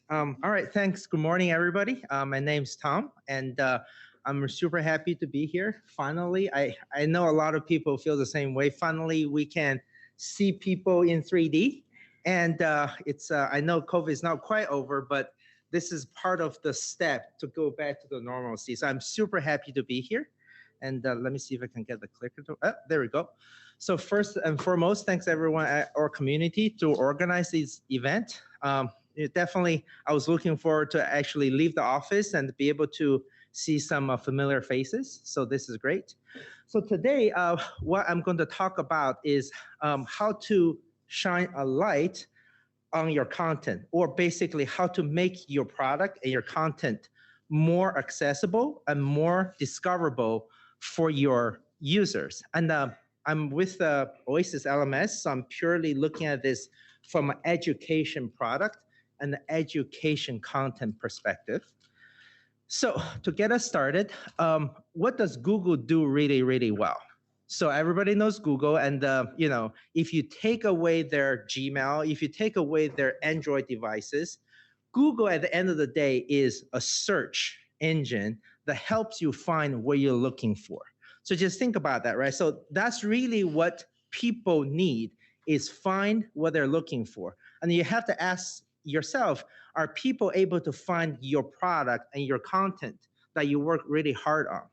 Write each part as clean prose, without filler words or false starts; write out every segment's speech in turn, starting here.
All right, thanks. Good morning, everybody. My name's Tom, and I'm super happy to be here. Finally, I know a lot of people feel the same way. Finally, we can see people in 3D, and I know COVID is not quite over, but this is part of the step to go back to the normalcy. So I'm super happy to be here. And let me see if I can get the clicker to, there we go. So first and foremost, thanks everyone at our community to organize this event. Definitely, I was looking forward to actually leave the office and be able to see some familiar faces. So this is great. So today, what I'm going to talk about is how to shine a light on your content, or basically how to make your product and your content more accessible and more discoverable for your users. And I'm with OasisLMS, so I'm purely looking at this from an education product and the education content perspective. So to get us started, what does Google do really, really well? So everybody knows Google, and if you take away their Gmail, if you take away their Android devices, Google at the end of the day is a search engine that helps you find what you're looking for. So just think about that, right? So that's really what people need, is find what they're looking for. And you have to ask yourself, are people able to find your product and your content that you work really hard on?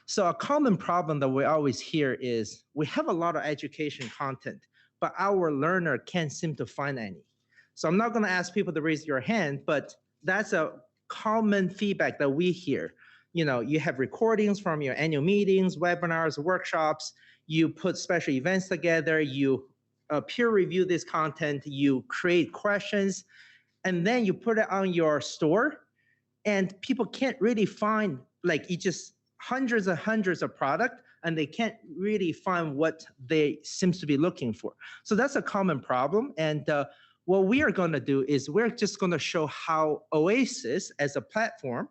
So a common problem that we always hear is we have a lot of education content, but our learner can't seem to find any. So I'm not going to ask people to raise your hand, but that's a common feedback that we hear. You have recordings from your annual meetings, webinars, workshops, you put special events together, you peer review this content, you create questions, and then you put it on your store, and people can't really find, it just hundreds and hundreds of product, and they can't really find what they seems to be looking for. So that's a common problem. And what we are going to do is we're just going to show how Oasis as a platform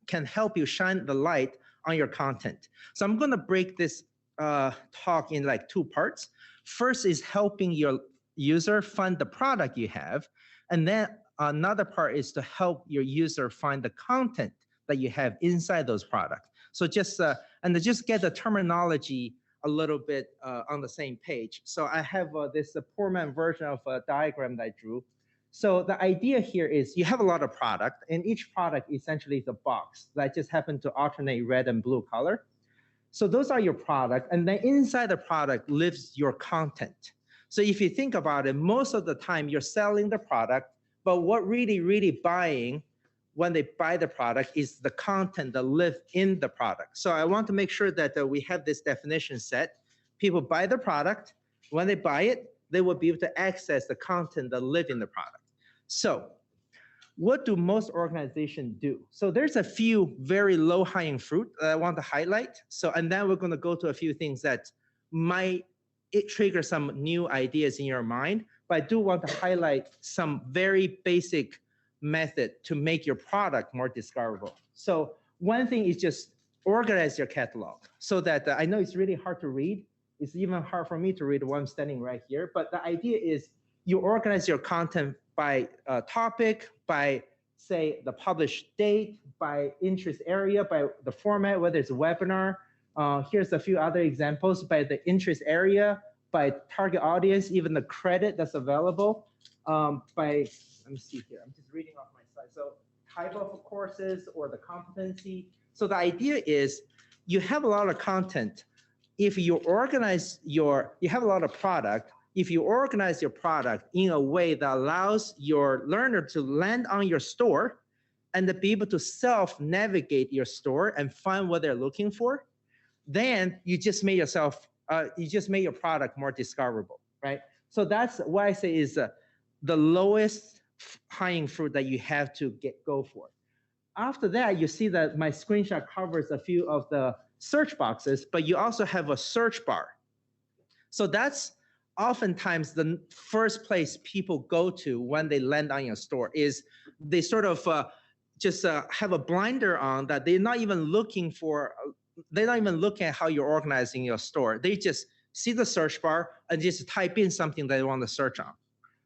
can help you shine the light on your content. So I'm going to break this talk in two parts. First is helping your user find the product you have, and then another part is to help your user find the content that you have inside those products. So just get the terminology a little bit on the same page. So I have this poor man version of a diagram that I drew. So the idea here is you have a lot of product, and each product essentially is a box that just happen to alternate red and blue color. So those are your product, and then inside the product lives your content. So if you think about it, most of the time you're selling the product, but what really buying when they buy the product is the content that live in the product. So I want to make sure that we have this definition set. People buy the product. When they buy it, they will be able to access the content that live in the product. So what do most organizations do? So there's a few very low-hanging fruit that I want to highlight. So, and then we're going to go to a few things that might trigger some new ideas in your mind. But I do want to highlight some very basic method to make your product more discoverable. So one thing is just organize your catalog so that I know it's really hard to read. It's even hard for me to read while I'm standing right here. But the idea is you organize your content by topic, by, say, the published date, by interest area, by the format, whether it's a webinar. Here's a few other examples by the interest area, by target audience, even the credit that's available, by, let me see here, I'm just reading off my slide. So type of courses or the competency. So the idea is you have a lot of content. If you organize you have a lot of product. If you organize your product in a way that allows your learner to land on your store and to be able to self-navigate your store and find what they're looking for, then you just made your product more discoverable, right? So that's what I say is the lowest hanging fruit that you have to go for. After that, you see that my screenshot covers a few of the search boxes, but you also have a search bar. So that's oftentimes the first place people go to when they land on your store. Is they sort of just have a blinder on that they're not even looking at how you're organizing your store. They just see the search bar and just type in something they want to search on.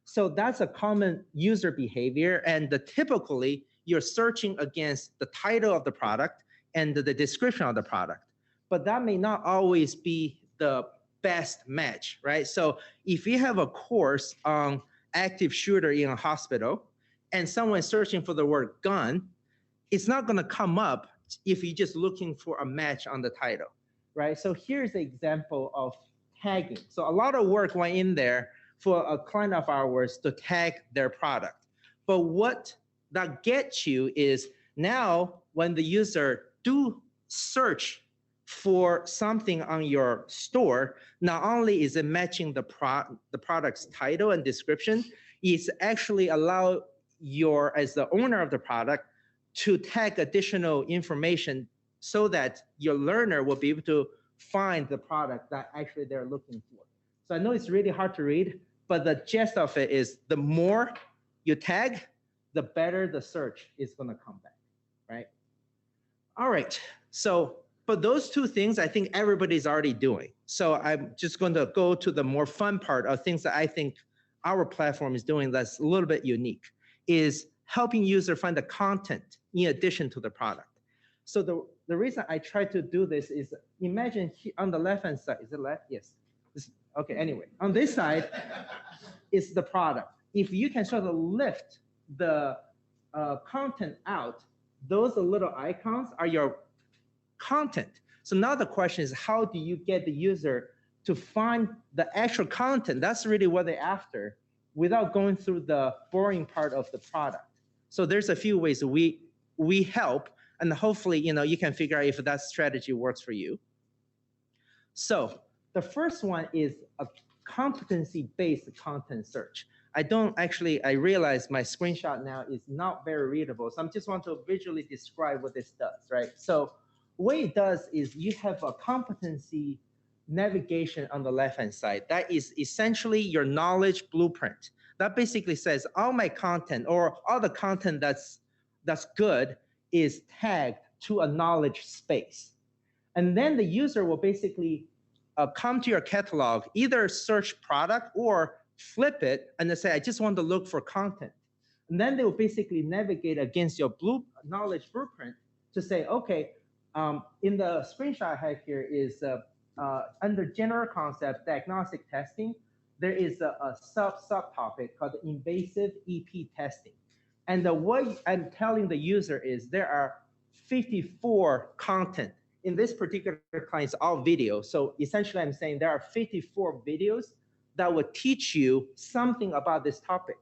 So that's a common user behavior. And typically, you're searching against the title of the product and the description of the product. But that may not always be the best match, right? So if you have a course on active shooter in a hospital and someone's searching for the word gun, it's not going to come up if you're just looking for a match on the title, right? So here's an example of tagging. So a lot of work went in there for a client of ours to tag their product. But what that gets you is now when the user do search for something on your store, not only is it matching the product's title and description, it's actually allow as the owner of the product to tag additional information so that your learner will be able to find the product that actually they're looking for. So I know it's really hard to read, but the gist of it is the more you tag, the better the search is going to come back, right? All right, so but those two things I think everybody's already doing. So I'm just going to go to the more fun part of things that I think our platform is doing that's a little bit unique, is helping user find the content in addition to the product. So the reason I try to do this is imagine on the left-hand side, is it left? Yes. Okay, anyway, on this side is the product. If you can sort of lift the content out, those little icons are your content. So now the question is, how do you get the user to find the actual content? That's really what they're after without going through the boring part of the product. So there's a few ways we help, and hopefully you can figure out if that strategy works for you. So the first one is a competency-based content search. I realize my screenshot now is not very readable, so I just want to visually describe what this does, right? So what it does is you have a competency navigation on the left-hand side. That is essentially your knowledge blueprint. That basically says all my content or all the content that's good is tagged to a knowledge space. And then the user will basically come to your catalog, either search product or flip it and they say, I just want to look for content. And then they will basically navigate against your knowledge blueprint to say, okay, in the screenshot I have here is under general concept, diagnostic testing, there is a subtopic called invasive EP testing. And what I'm telling the user is there are 54 content. In this particular client, it's all video. So essentially I'm saying there are 54 videos that will teach you something about this topic.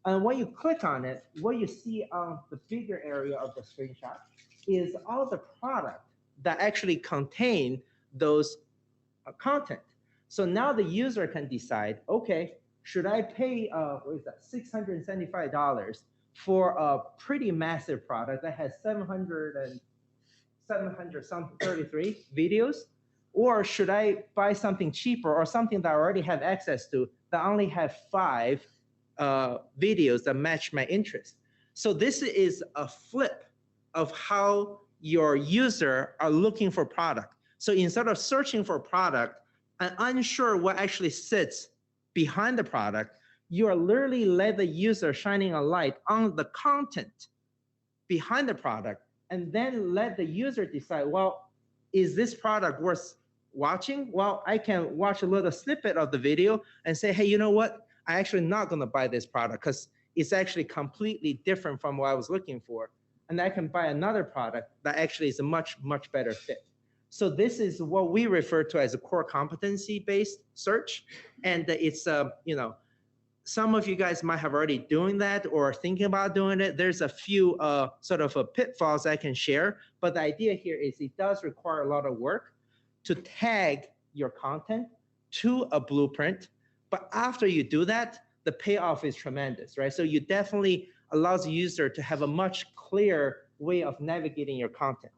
And when you click on it, what you see on the bigger area of the screenshot is all the product that actually contain those content. So now the user can decide, okay, should I pay $675 for a pretty massive product that has 733 videos? Or should I buy something cheaper or something that I already have access to that only have 5 videos that match my interest? So this is a flip of how your user are looking for product. So instead of searching for product and unsure what actually sits behind the product, you are literally let the user shining a light on the content behind the product, and then let the user decide, well, is this product worth watching? Well, I can watch a little snippet of the video and say, hey, you know what? I'm actually not going to buy this product because it's actually completely different from what I was looking for. And I can buy another product that actually is a much, much better fit. So this is what we refer to as a core competency-based search. And it's, some of you guys might have already doing that or thinking about doing it. There's a few sort of pitfalls I can share. But the idea here is it does require a lot of work to tag your content to a blueprint. But after you do that, the payoff is tremendous, right? So you definitely allows the user to have a much clearer way of navigating your content.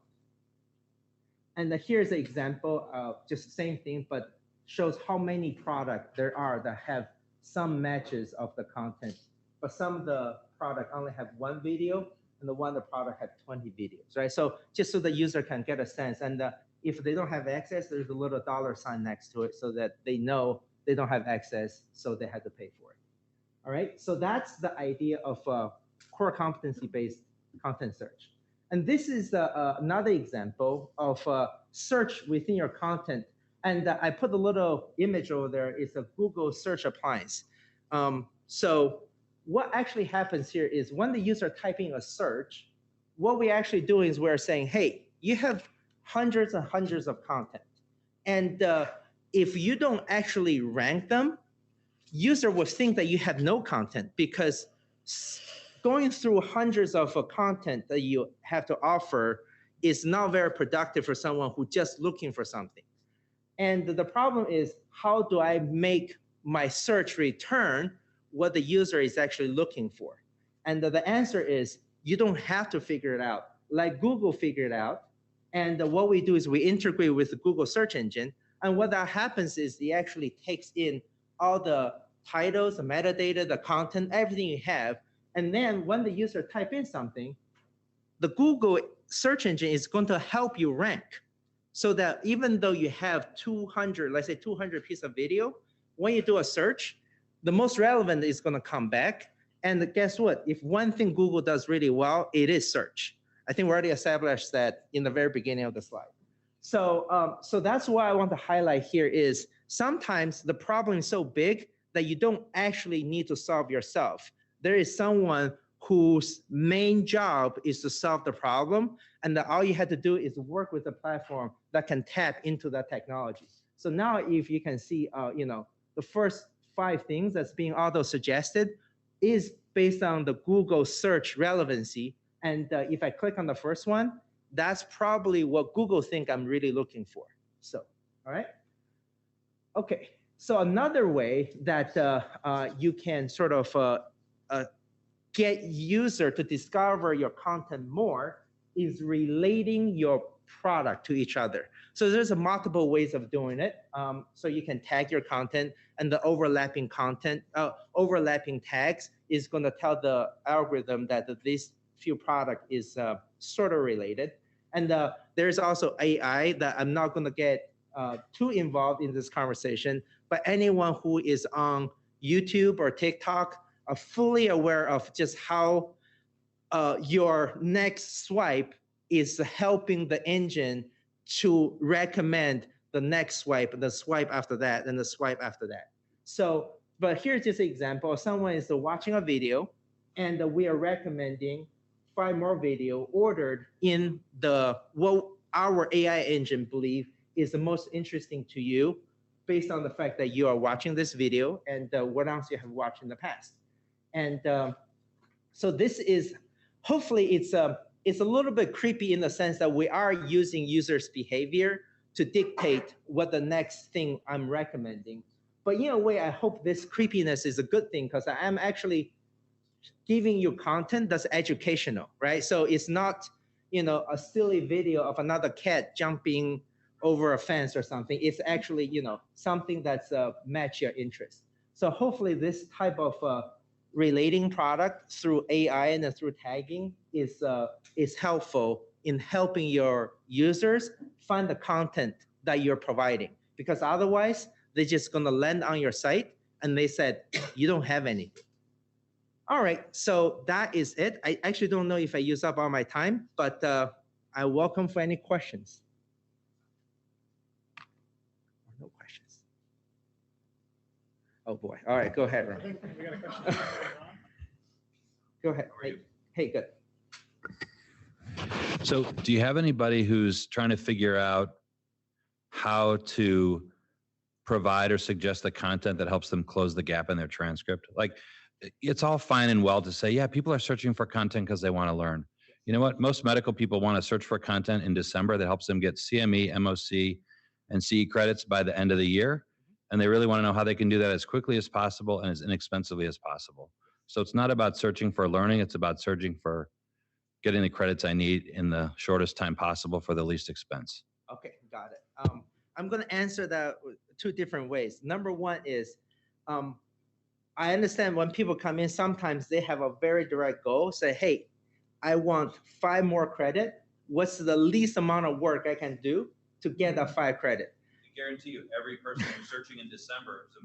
And here's an example of just the same thing, but shows how many products there are that have some matches of the content. But some of the product only have 1 video, and the product have 20 videos, right? So just so the user can get a sense. And if they don't have access, there's a little $sign next to it so that they know they don't have access, so they have to pay for it. All right, so that's the idea of core competency-based content search. And this is another example of search within your content. And I put a little image over there. It's a Google search appliance. So what actually happens here is when the user typing a search, what we actually do is we're saying, hey, you have hundreds and hundreds of content. And if you don't actually rank them, user will think that you have no content, because going through hundreds of content that you have to offer is not very productive for someone who's just looking for something. And the problem is, how do I make my search return what the user is actually looking for? And the answer is, you don't have to figure it out. Like Google figured it out. And what we do is we integrate with the Google search engine. And what that happens is it actually takes in all the titles, the metadata, the content, everything you have. And then when the user type in something, the Google search engine is going to help you rank. So that even though you have 200, let's say 200 pieces of video, when you do a search, the most relevant is going to come back. And guess what? If one thing Google does really well, it is search. I think we already established that in the very beginning of the slide. So, so that's why I want to highlight here is sometimes the problem is so big that you don't actually need to solve yourself. There is someone whose main job is to solve the problem, and that all you had to do is work with a platform that can tap into that technology. So now if you can see, the first 5 things that's being auto-suggested is based on the Google search relevancy. And if I click on the first one, that's probably what Google think I'm really looking for. So, all right. Okay, so another way that you can sort of get user to discover your content more is relating your product to each other. So there's multiple ways of doing it. So you can tag your content, and the overlapping content, overlapping tags is going to tell the algorithm that this few product is sort of related. And there's also AI that I'm not going to get too involved in this conversation, but anyone who is on YouTube or TikTok are fully aware of just how your next swipe is helping the engine to recommend the next swipe, the swipe after that, and the swipe after that. So, but here's just an example. Someone is watching a video, and we are recommending 5 more video ordered in the what our AI engine believe is the most interesting to you, based on the fact that you are watching this video and what else you have watched in the past. And so this is, hopefully it's a little bit creepy in the sense that we are using users' behavior to dictate what the next thing I'm recommending. But in a way, I hope this creepiness is a good thing, because I am actually giving you content that's educational, right? So it's not, a silly video of another cat jumping over a fence or something. It's actually, something that's match your interest. So hopefully this type of relating product through AI and through tagging is helpful in helping your users find the content that you're providing. Because otherwise, they're just going to land on your site and they said, you don't have anything. All right, so that is it. I actually don't know if I use up all my time, but I welcome for any questions. No questions. Oh boy. All right, go ahead, Ron. We got a question. Go ahead. Hey, good. So do you have anybody who's trying to figure out how to provide or suggest the content that helps them close the gap in their transcript? Like, it's all fine and well to say, yeah, people are searching for content because they want to learn. You know what? Most medical people want to search for content in December that helps them get CME, MOC, and CE credits by the end of the year. And they really want to know how they can do that as quickly as possible and as inexpensively as possible. So it's not about searching for learning. It's about searching for getting the credits I need in the shortest time possible for the least expense. Okay, got it. I'm going to answer that 2 different ways. Number one is, I understand when people come in, sometimes they have a very direct goal. Say, hey, I want 5 more credit. What's the least amount of work I can do to get that 5 credit? I guarantee you, every person who's searching in December is a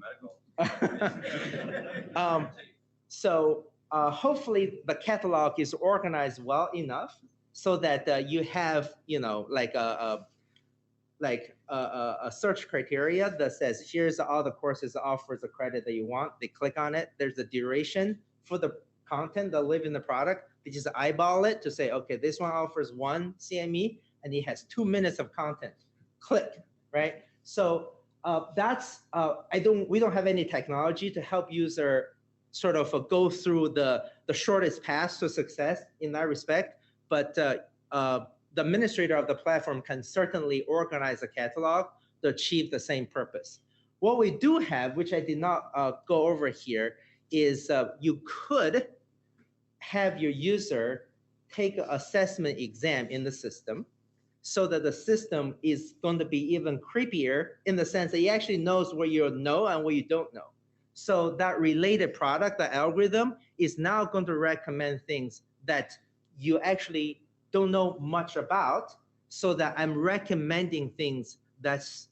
medical. So hopefully the catalog is organized well enough so that you have, like a search criteria that says, here's all the courses, offers, the credit that you want. They click on it. There's a duration for the content that live in the product. They just eyeball it to say, okay, this one offers 1 CME and it has 2 minutes of content. Click, right? So we don't have any technology to help user sort of go through the shortest path to success in that respect. But the administrator of the platform can certainly organize a catalog to achieve the same purpose. What we do have, which I did not go over here, is you could have your user take an assessment exam in the system so that the system is going to be even creepier in the sense that it actually knows what you know and what you don't know. So that related product, the algorithm, is now going to recommend things that you actually don't know much about, so that I'm recommending things that's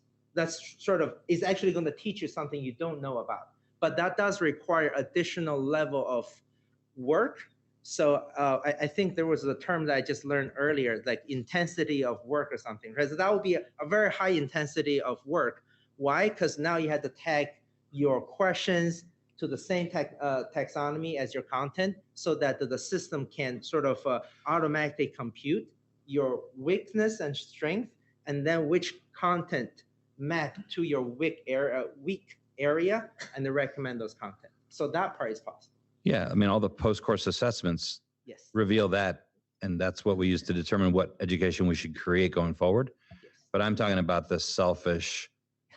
sort of is actually going to teach you something you don't know about. But that does require additional level of work. So I think there was a term that I just learned earlier, like intensity of work or something, because that would be a very high intensity of work. Why? Because now you have to tag your questions to the same taxonomy as your content, so that the system can sort of automatically compute your weakness and strength, and then which content map to your weak area, and then recommend those content. So that part is possible. Yeah, I mean, all the post-course assessments Yes. reveal that, and that's what we use to determine what education we should create going forward. Yes. But I'm talking about the selfish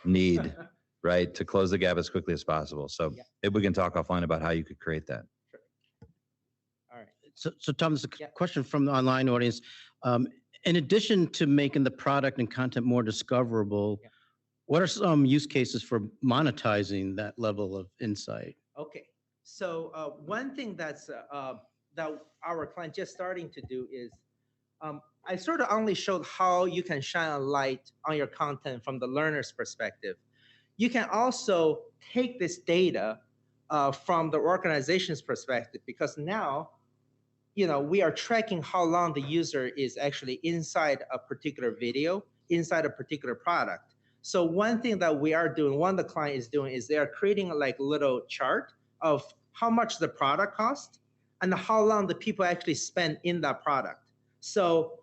need, right, to close the gap as quickly as possible. So Yeah. if we can talk offline about how you could create that. Sure. All right. So Tom, there's a Yeah. question from the online audience. In addition to making the product and content more discoverable, Yeah. what are some use cases for monetizing that level of insight? Okay. So one thing that our client just starting to do is, I sort of only showed how you can shine a light on your content from the learner's perspective. You can also take this data from the organization's perspective, because now, we are tracking how long the user is actually inside a particular video, inside a particular product. So one thing that we are doing, one of the client is doing, is they are creating like a little chart of how much the product costs and how long the people actually spend in that product. So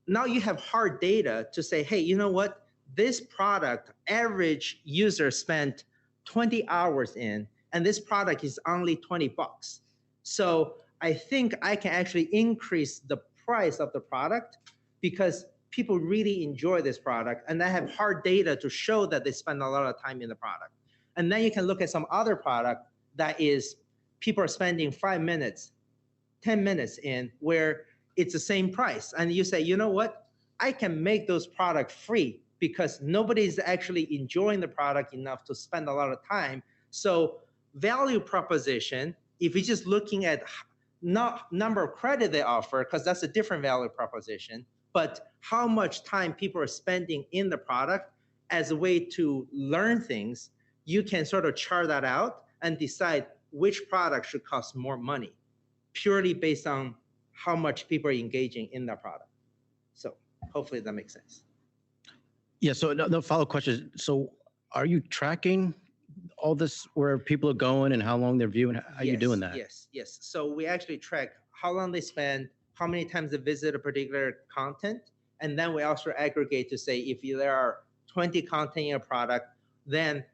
now you have hard data to say, hey, you know what? This product, average user spent 20 hours in, and this product is only $20. So I think I can actually increase the price of the product because people really enjoy this product, and I have hard data to show that they spend a lot of time in the product. And then you can look at some other product that is people are spending 5 minutes, 10 minutes in, where it's the same price. And you say, you know what? I can make those products free because nobody's actually enjoying the product enough to spend a lot of time. So value proposition, if you're just looking at not number of credit they offer, because that's a different value proposition, but how much time people are spending in the product as a way to learn things, you can sort of chart that out and decide which product should cost more money, purely based on how much people are engaging in that product. So hopefully that makes sense. Yeah, so the follow-up question is, so are you tracking all this, where people are going and how long they're viewing? How are you doing that? Yes. So we actually track how long they spend, how many times they visit a particular content, and then we also aggregate to say if there are 20 content in a product, then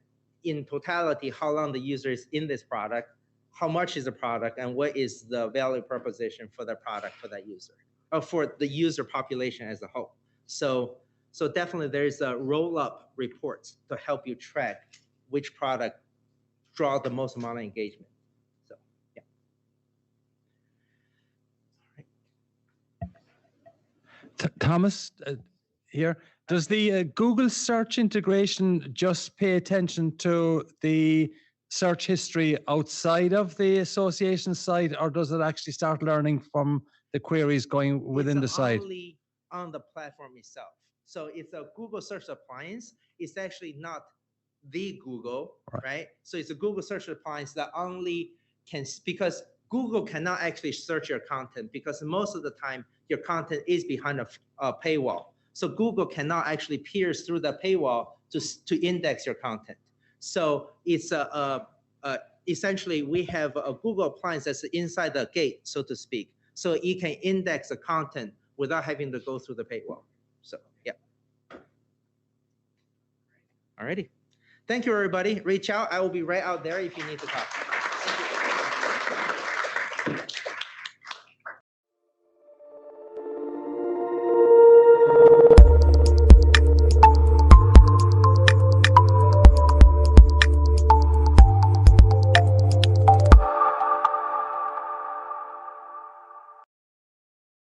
in totality, how long the user is in this product, how much is the product, and what is the value proposition for the product for that user, or for the user population as a whole. So definitely there's a roll-up reports to help you track which product draw the most amount of engagement. So yeah. Thomas, here. Does the Google search integration just pay attention to the search history outside of the association site, or does it actually start learning from the queries going within the site? It's only on the platform itself. So it's a Google search appliance. It's actually not the Google, right? So it's a Google search appliance that only because Google cannot actually search your content because most of the time your content is behind a paywall. So Google cannot actually pierce through the paywall to index your content. So it's essentially we have a Google appliance that's inside the gate, so to speak. So it can index the content without having to go through the paywall. So yeah. Alrighty. Thank you, everybody. Reach out. I will be right out there if you need to talk.